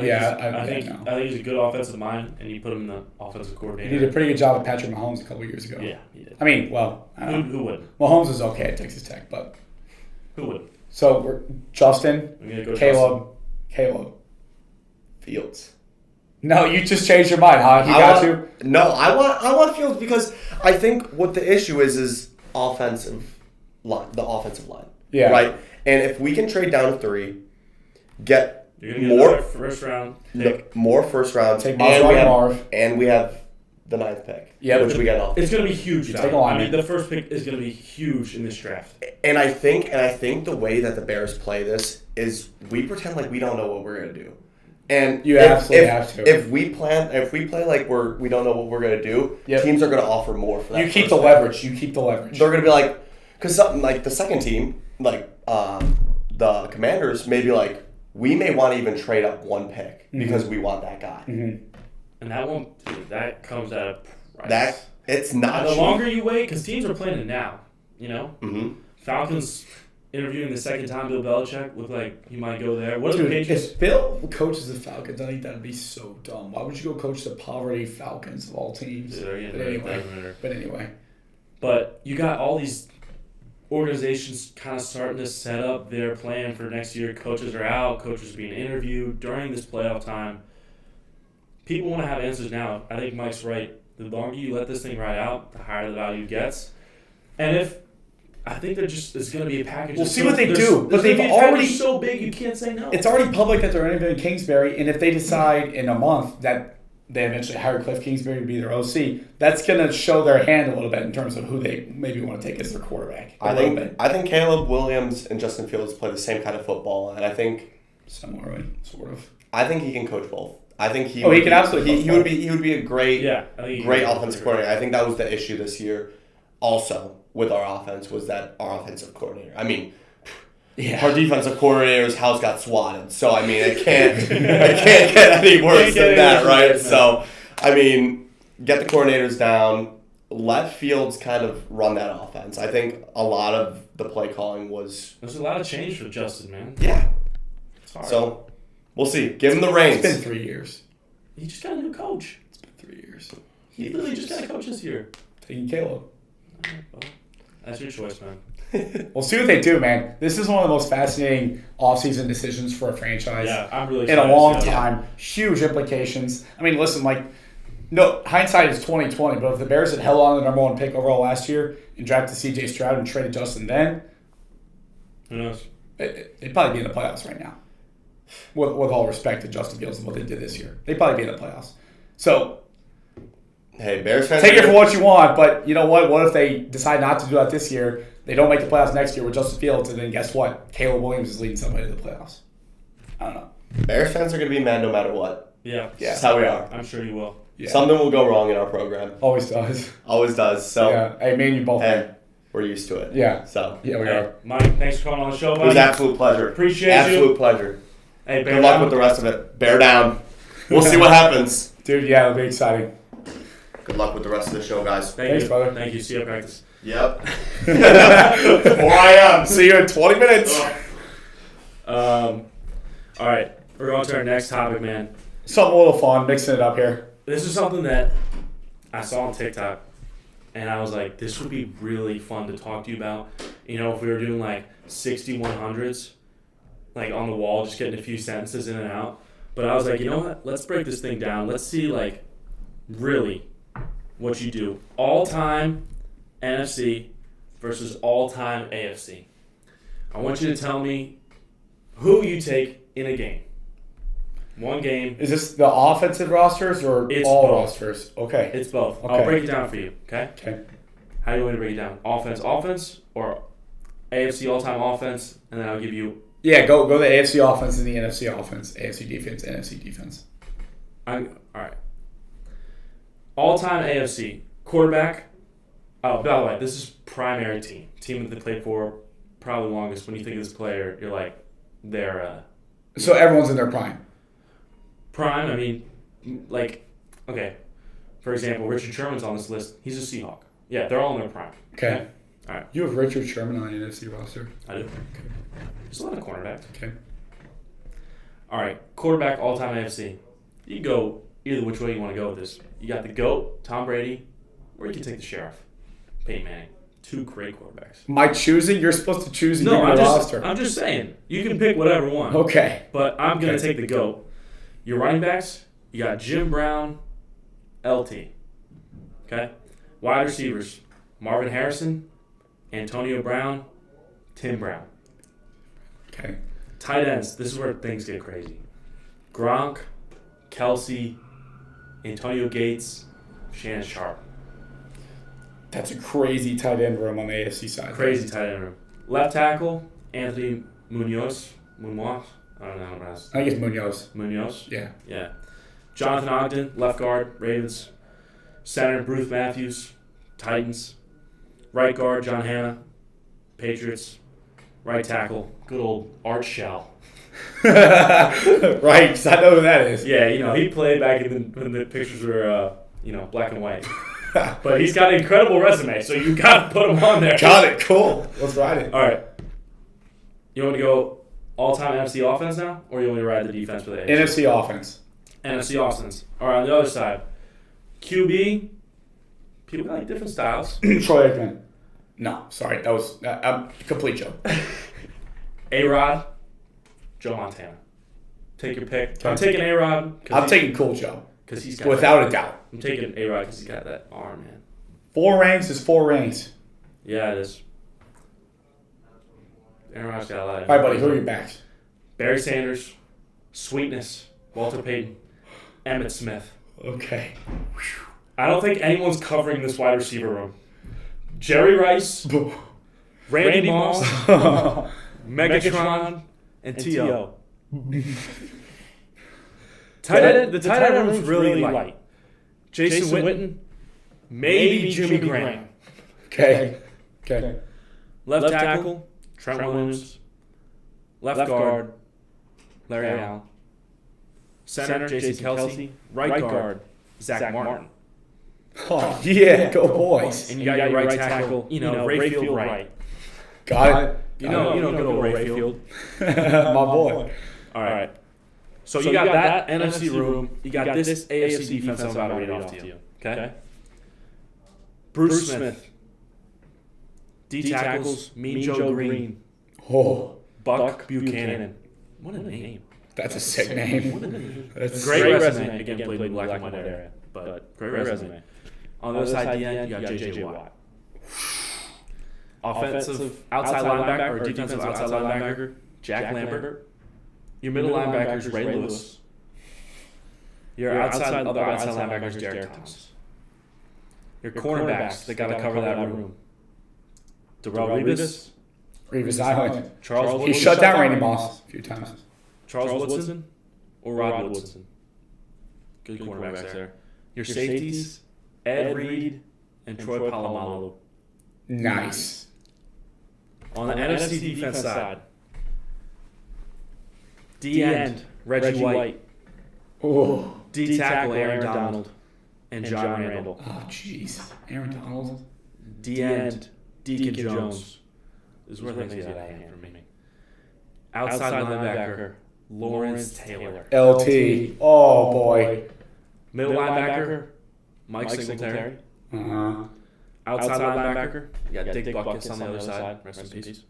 A: think he's a good offensive mind, and you put him in the offensive coordinator.
B: He did a pretty good job with Patrick Mahomes a couple of years ago.
A: Yeah, he did.
B: I mean, well,
A: who would?
B: Mahomes is okay at Texas Tech, but
A: who would?
B: So Justin,
A: Go
B: Caleb,
C: Fields.
B: No, you just changed your mind, huh?
C: No, I want Fields because I think what the issue is offensive line, the offensive line.
B: Yeah.
C: Right. And if we can trade down to 3, get
A: You're gonna
C: more
A: get first round pick.
C: more first round,
B: Take
C: and we have the 9th pick.
B: Yeah,
C: which we got off.
A: It's gonna be huge.
B: Take a line.
A: I mean, the first pick is gonna be huge in this draft.
C: And I think the way that the Bears play this is we pretend like we don't know what we're gonna do. And
B: you absolutely have to.
C: If we play like we don't know what we're gonna do, teams are gonna offer more for that.
B: You keep the leverage. They're
C: gonna be like, because something like the second team, like the Commanders, may be like, we may want to even trade up 1 pick because we want that guy.
B: Mm-hmm.
A: And that comes at a price.
C: That it's not.
A: The
C: cheap.
A: longer you wait, because teams are playing it now.
C: Mm-hmm.
A: Falcons interviewing the second time Bill Belichick looked like he might go there. What are the
B: Dude,
A: Patriots?
B: if Bill coaches the Falcons, I think that'd be so dumb. Why would you go coach the poverty Falcons of all teams? But anyway.
A: But you got all these organizations kind of starting to set up their plan for next year. Coaches are out. Coaches are being interviewed during this playoff time. People want to have answers now. I think Mike's right. The longer you let this thing ride out, the higher the value gets. And I think it's going to be a package.
B: We'll see what they do. But they've already
A: so big you can't say no.
B: It's already public that they're interviewing Kingsbury, and if they decide in a month that they eventually hire Cliff Kingsbury to be their OC, that's going to show their hand a little bit in terms of who they maybe want to take as their quarterback.
C: I think Caleb Williams and Justin Fields play the same kind of football, and I think
B: similarly, sort of.
C: I think he can coach both. I think he
B: can absolutely.
C: He would be a great offensive coordinator. I think that was the issue this year. Also, with our offense was that our offensive coordinator. I mean, our defensive coordinator's house got swatted. So I mean, it can't get any worse than that, right? So I mean, get the coordinators down. Let Fields kind of run that offense. I think a lot of the play calling was.
A: There's a lot of change for Justin, man.
C: Yeah.
A: It's hard.
C: So we'll see. Give him the reins.
B: It's been 3 years.
A: He just got a new coach.
B: It's been 3 years.
A: He literally just got a coach this year.
B: Taking Caleb.
A: Well, that's your choice, man.
B: We'll see what they do, man. This is one of the most fascinating offseason decisions for a franchise.
A: Yeah, I'm really
B: in a long time. Huge implications. I mean, listen, hindsight is 20/20, but if the Bears had held on to the number 1 pick overall last year and drafted C.J. Stroud and traded Justin then,
A: who knows?
B: They'd probably be in the playoffs right now. With all respect to Justin Fields and what they did this year, they'd probably be in the playoffs. So,
C: hey, Bears fans,
B: take it for what you want, but you know what? What if they decide not to do that this year? They don't make the playoffs next year with Justin Fields, and then guess what? Caleb Williams is leading somebody to the playoffs. I don't know.
C: Bears fans are going to be mad no matter what.
A: Yeah.
C: That's how we are.
A: I'm sure you will.
B: Yeah.
C: Something will go wrong in our program.
B: Always does.
C: Always does. So,
B: yeah. Hey, me and you both.
C: Hey, we're used to it.
B: Yeah.
C: So,
B: yeah, we are.
A: Mike, thanks for coming on the show, buddy.
C: It was an absolute pleasure.
A: Appreciate
C: Absolute pleasure.
A: Hey,
C: good luck with the rest of it. Bear down. We'll see what happens.
B: Dude, yeah, it'll be exciting.
C: Good luck with the rest of the show, guys.
B: Thanks, brother.
A: Thank you. See you at practice.
C: Yep. 4 a.m. See you in 20 minutes.
A: All right. We're going to our next topic, man.
B: Something a little fun, mixing it up here.
A: This is something that I saw on TikTok, and I was like, this would be really fun to talk to you about. If we were doing like 6100s, like on the wall, just getting a few sentences in and out. But I was like, you know what? Let's break this thing down. Let's see, like, really what you do. All-time NFC versus all-time AFC. I want you to tell me who you take in a game. One game.
B: Is this the offensive rosters or
A: It's
B: all
A: both.
B: rosters? Okay.
A: It's both.
B: Okay.
A: I'll break it down for you, okay?
B: Okay.
A: How do you want me to break it down? Offense, or AFC all-time offense, and then I'll give you...
B: Yeah, go the AFC offense and the NFC offense. AFC defense, NFC defense.
A: All right. All-time AFC quarterback. Oh, by the way, this is primary team that they played for probably longest. When you think of this player, you're like, they're
B: So everyone's in their prime.
A: prime. I mean, like, okay. For example, Richard Sherman's on this list. He's a Seahawk. Yeah, they're all in their prime.
B: Okay.
A: All right.
B: You have Richard Sherman on the NFC roster.
A: I do. There's a lot of cornerbacks.
B: Okay.
A: All right, quarterback all-time AFC. You can go either which way you want to go with this. You got the GOAT, Tom Brady, or you can take the Sheriff, Peyton Manning. Two great quarterbacks.
B: My choosing? You're supposed to choose
A: No,
B: your roster.
A: I'm just saying. You can pick whatever one.
B: Okay.
A: But I'm going to take the GOAT. Your running backs, you got Jim Brown, LT. Okay? Wide receivers, Marvin Harrison, Antonio Brown, Tim Brown.
B: Okay.
A: Tight ends, this is where things get crazy. Gronk, Kelsey, Antonio Gates, Shannon Sharp.
B: That's a crazy tight end room on the AFC side.
A: Crazy tight end room. Left tackle, Anthony Munoz. I don't know how to pronounce it.
B: I think it's Munoz.
A: Munoz?
B: Yeah.
A: Yeah. Jonathan Ogden, left guard, Ravens. Center, Bruce Matthews, Titans. Right guard, John Hanna, Patriots. Right tackle, good old Art Shell.
B: Right, because I know who that is.
A: Yeah, he played back when the pictures were, black and white. But he's got an incredible resume, so you got to put him on there.
B: Got it. Cool. Let's ride it.
A: All right. You want to go all-time NFC offense now, or you want to ride the defense for the AFC?
B: NFC offense.
A: NFC offense. All right, on the other side, QB. People got like different styles.
B: Troy Aikman. No, sorry. That was a complete joke.
A: A-Rod, Joe Montana. Take your pick.
B: Okay.
A: I'm taking A-Rod.
B: I'm taking Cool Joe.
A: Because he's got
B: Without a doubt.
A: I'm taking A-Rod because he's got that arm, man.
B: 4 rings is 4 rings.
A: Yeah, it is. Aaron Rodgers got a lot of...
B: All right, buddy. Who are your backs?
A: Barry Sanders, Sweetness, Walter Payton, Emmitt Smith.
B: Okay.
A: I don't think anyone's covering this wide receiver room. Jerry Rice, Randy Moss, Megatron, and T.O. The tight end room's really light. Jason Witten, maybe Jimmy Graham.
B: Okay.
A: Left tackle, Trent Williams. Left guard, Larry Allen. Center, Jason Kelsey. Right guard, Zach Martin.
B: Oh, yeah. Go boys.
A: And you got your right tackle, Rayfield Wright.
B: Got it.
A: Good old Rayfield.
B: My boy.
A: All right. So you got that NFC room. You got this AFC defense I'm about to read off to you. Okay? Bruce Smith. D tackles, Mean Joe Green.
B: Oh,
A: Buck Buchanan. What a name.
B: that's a sick name. That's
A: Great resume. Again, played in the black and white area. But great resume. On the other side, the end, you got J.J. Watt. Offensive outside linebacker or defensive outside linebacker, Jack Lambert. Your middle linebacker is Ray Lewis. Your other outside linebacker is Derek Thomas. Your cornerbacks, they got to cover that room. Darrell Revis,
B: Revis Island.
A: Charles
B: He
A: Woodson,
B: shut down Randy Moss a few times.
A: Charles Woodson, or Rod Woodson. Good cornerbacks there. Your safeties, Ed Reed and Troy Polamalu.
B: Nice.
A: On the NFC defense side, D-end, Reggie White.
B: Oh,
A: D-tackle, Aaron Donald and John Randall.
B: oh, jeez. Aaron Donald.
A: D-end, Deacon Jones. This is where things get out of hand for me. Outside linebacker, Lawrence Taylor.
B: LT. Oh, boy.
A: Middle linebacker, Mike Singletary.
B: Uh-huh.
A: Outside linebacker, you got Dick Butkus on the other side. Rest in peace.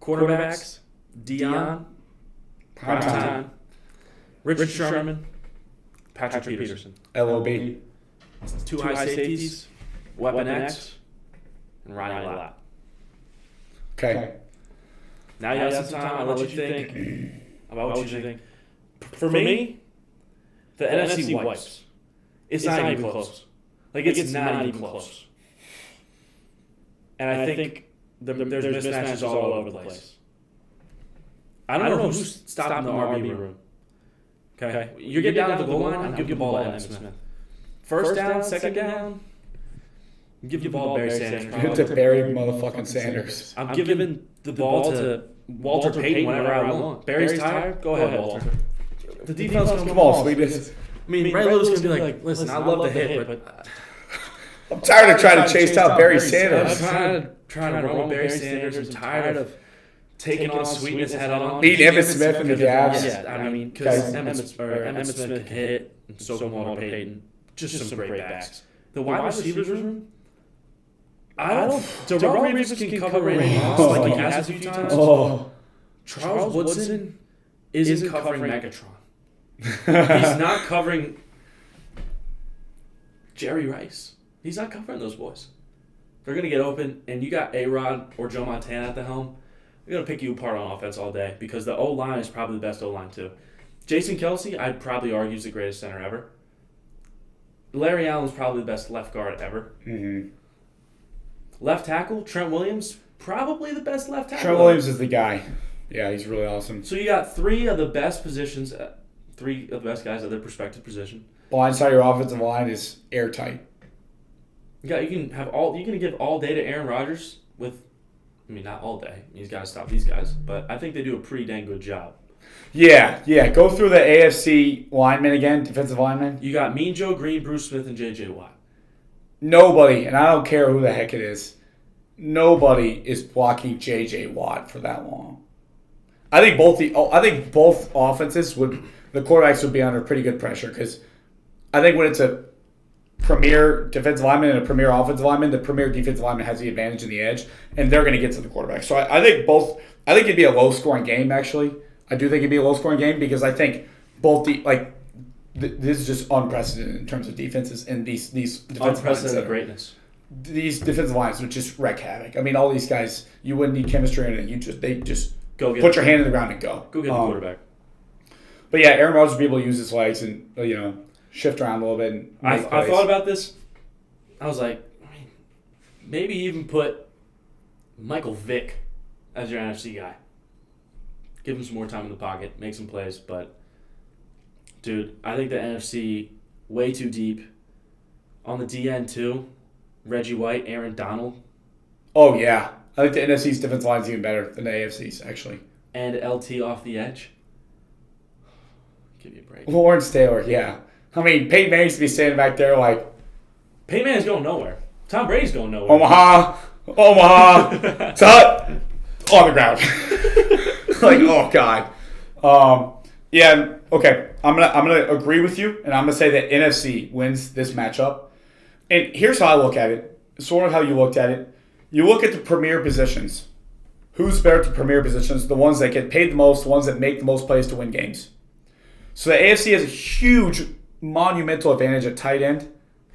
A: Quarterbacks, Dion,
B: Prime time.
A: Richard Sherman, Patrick Peterson.
B: LOB.
A: Two high safeties, Weapon X, and Ronnie Lott.
B: Okay.
A: Now you have some time. I'll let you think about what you think. For me, the NFC wipes. It's not even close. Like, it's not even close. And I think there's mismatches all over the place. I don't know who's stopping the RB room. Okay? You get down to the goal line, I'm giving the ball to Emmitt Smith. first down, second down, give the ball to Barry Sanders.
B: Give it to Barry motherfucking Sanders.
A: I'm giving the ball to Walter Payton whenever I want. Barry's tired? Go ahead, Walter. The defense comes
B: Come on, sweep this.
A: I mean, Ray Lewis is going to be like, listen, I love the hit, but
B: I'm tired of trying to chase out Barry Sanders.
A: I'm trying to run with Barry Sanders. I'm tired of taking on Sweetness head on.
B: Beat Emmitt Smith in the jabs.
A: Yeah, I mean, because Emmitt Smith can hit, and so can Walter Payton. Just some great backs. The wide receivers room, Darrell Reeves can cover Randy Moss like he has a few times.
B: Oh.
A: Charles Woodson isn't covering Megatron. He's not covering Jerry Rice. He's not covering those boys. They're going to get open, and you got A-Rod or Joe Montana at the helm. They're going to pick you apart on offense all day because the O-line is probably the best O-line too. Jason Kelsey, I'd probably argue, is the greatest center ever. Larry Allen's probably the best left guard ever.
B: Mm-hmm.
A: Left tackle, Trent Williams, probably the best left tackle.
B: Trent Williams is the guy. Yeah, he's really awesome.
A: So you got three of the best positions, three of the best guys at their respective position.
B: Blind side of your offensive line is airtight.
A: You can give all day to Aaron Rodgers with, I mean, not all day. He's got to stop these guys, but I think they do a pretty dang good job.
B: Yeah. Go through the AFC linemen again, defensive linemen.
A: You got Mean Joe Green, Bruce Smith, and J.J. Watt.
B: Nobody, and I don't care who the heck it is, nobody is blocking J.J. Watt for that long. I think both offenses the quarterbacks would be under pretty good pressure because I think when it's a premier defensive lineman and a premier offensive lineman, the premier defensive lineman has the advantage in the edge, and they're going to get to the quarterback. So I think it'd be a low-scoring game, actually. I do think it'd be a low-scoring game because I think both this is just unprecedented in terms of defenses and these defensive
A: unprecedented greatness.
B: These defensive lines would just wreak havoc. I mean, all these guys, you wouldn't need chemistry in it. They just put your hand in the ground and go.
A: Go get the quarterback.
B: But yeah, Aaron Rodgers would be able to use his legs and shift around a little bit. And
A: I thought about this. I was like, maybe even put Michael Vick as your NFC guy. Give him some more time in the pocket, make some plays. But, dude, I think the NFC way too deep. On the DN, too, Reggie White, Aaron Donald.
B: Oh, yeah. I think the NFC's defensive line is even better than the AFC's, actually.
A: And LT off the edge. Give you a break.
B: Lawrence Taylor, yeah. I mean, Peyton Manning used to be standing back there like...
A: Peyton Manning's going nowhere. Tom Brady's going nowhere.
B: Omaha, Tut, on the ground. Like, oh, God. Yeah, okay. I'm gonna agree with you, and I'm going to say that NFC wins this matchup. And here's how I look at it, sort of how you looked at it. You look at the premier positions. Who's better at the premier positions? The ones that get paid the most, the ones that make the most plays to win games. So the AFC has a huge, monumental advantage at tight end,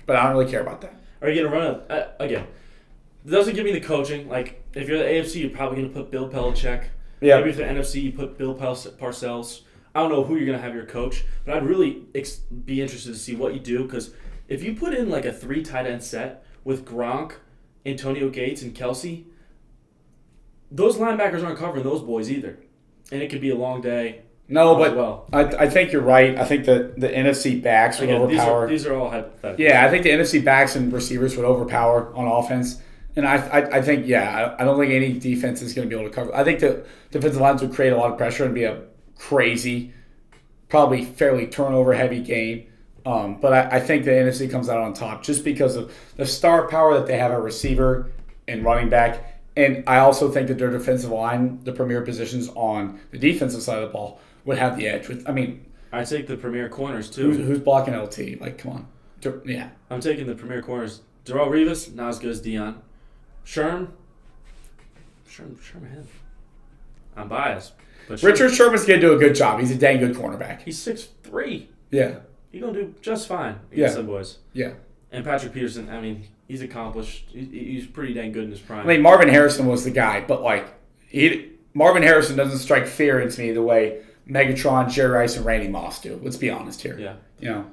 B: but I don't really care about that.
A: Are you going to run again, it doesn't give me the coaching. Like, if you're the AFC, you're probably going to put Bill Belichick.
B: Yeah.
A: Maybe if the NFC, you put Bill Parcells. I don't know who you're going to have your coach, but I'd really be interested to see what you do, because if you put in like a 3 tight end set with Gronk, Antonio Gates, and Kelsey, those linebackers aren't covering those boys either. And it could be a long day.
B: No, but I think you're right. I think the NFC backs would overpower.
A: These are all hypothetical.
B: Yeah, I think the NFC backs and receivers would overpower on offense. And I think, I don't think any defense is going to be able to cover. I think the defensive lines would create a lot of pressure and be a crazy, probably fairly turnover-heavy game. But I think the NFC comes out on top just because of the star power that they have at receiver and running back. And I also think that their defensive line, the premier positions on the defensive side of the ball, would have the edge.
A: I take the premier corners, too.
B: Who's blocking LT? Like, come on. Yeah.
A: I'm taking the premier corners. Darrelle Revis, not as good as Deion. Sherman. I'm biased. But
B: Richard Sherman's going to do a good job. He's a dang good cornerback.
A: He's 6'3".
B: Yeah.
A: He's going to do just fine against the boys.
B: Yeah.
A: And Patrick Peterson, I mean, he's accomplished. He's pretty dang good in his prime.
B: I mean, Marvin Harrison was the guy, but Marvin Harrison doesn't strike fear into me the way Megatron, Jerry Rice, and Randy Moss do. Let's be honest here.
A: Yeah.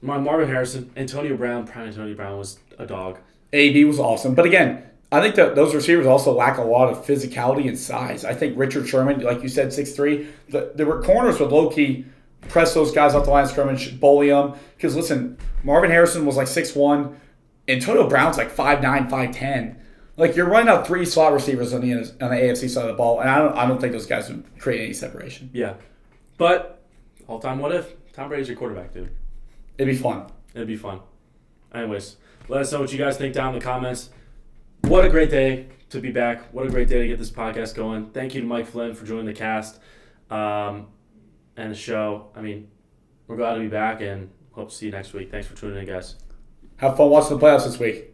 A: Marvin Harrison, prime Antonio Brown was a dog.
B: AB was awesome. But again, I think that those receivers also lack a lot of physicality and size. I think Richard Sherman, like you said, 6'3", there were corners with low-key press those guys off the line of scrimmage, bully them. Because listen, Marvin Harrison was like 6'1", Antonio Brown's like 5'9", 5'10". Like you're running out 3 slot receivers on the AFC side of the ball, and I don't think those guys would create any separation.
A: Yeah, but all-time what if? Tom Brady's your quarterback, dude.
B: It'd be fun.
A: It'd be fun. Anyways, let us know what you guys think down in the comments. What a great day to be back. What a great day to get this podcast going. Thank you to Mike Flynn for joining the cast and the show. I mean, we're glad to be back and hope to see you next week. Thanks for tuning in, guys.
B: Have fun watching the playoffs this week.